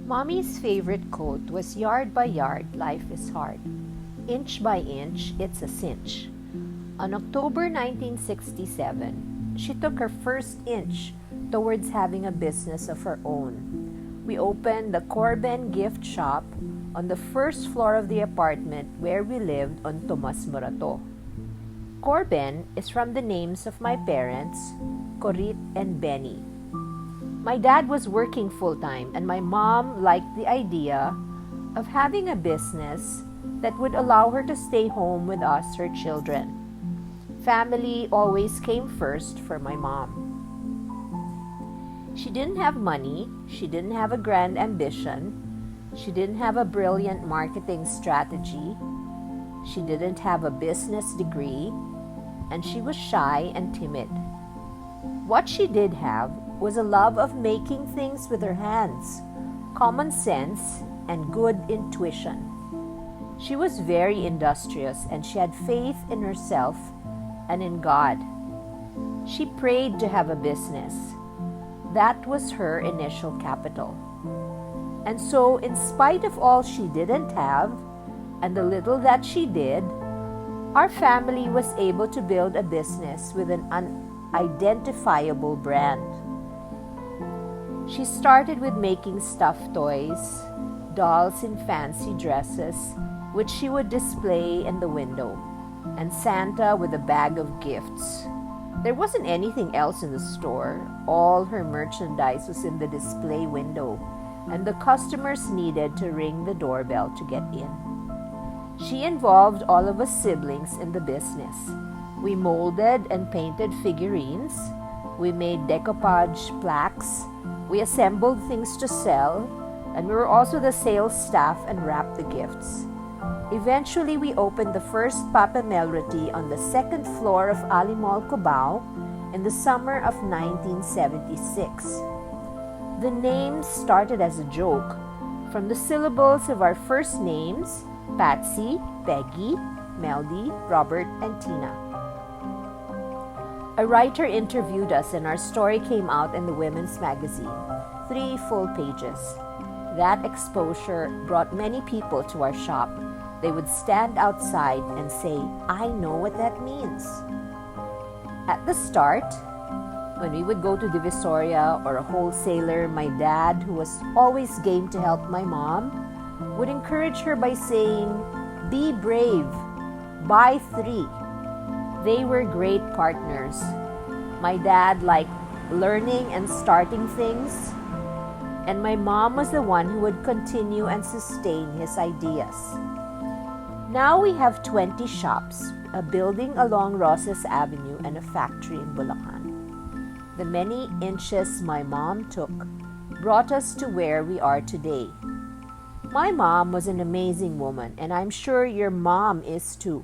Mommy's favorite quote was yard by yard, life is hard. Inch by inch, it's a cinch. On October 1967, she took her first inch towards having a business of her own. We opened the Corben gift shop on the first floor of the apartment where we lived on Papemelroti. Corben is from the names of my parents, Corit and Benny. My dad was working full-time and my mom liked the idea of having a business that would allow her to stay home with us, her children. Family always came first for my mom. She didn't have money, she didn't have a grand ambition, she didn't have a brilliant marketing strategy, she didn't have a business degree, and she was shy and timid. What she did have was a love of making things with her hands, common sense, and good intuition. She was very industrious and she had faith in herself and in God. She prayed to have a business. That was her initial capital. And so, in spite of all she didn't have and the little that she did, our family was able to build a business with an unidentifiable brand. She started with making stuffed toys, dolls in fancy dresses, which she would display in the window, and Santa with a bag of gifts. There wasn't anything else in the store. All her merchandise was in the display window, and the customers needed to ring the doorbell to get in. She involved all of us siblings in the business. We molded and painted figurines. We made decoupage plaques. We assembled things to sell, and we were also the sales staff and wrapped the gifts. Eventually, we opened the first Papemelroti on the second floor of Ali Mall, Cubao in the summer of 1976. The name started as a joke from the syllables of our first names, Patsy, Peggy, Meldy, Robert, and Tina. A writer interviewed us and our story came out in the women's magazine, 3 full pages. That exposure brought many people to our shop. They would stand outside and say, "I know what that means." At the start, when we would go to Divisoria or a wholesaler, my dad, who was always game to help my mom, would encourage her by saying, "Be brave, buy 3. They were great partners. My dad liked learning and starting things, and my mom was the one who would continue and sustain his ideas. Now we have 20 shops, a building along Rosas Avenue, and a factory in Bulacan. The many inches my mom took brought us to where we are today. My mom was an amazing woman, and I'm sure your mom is too.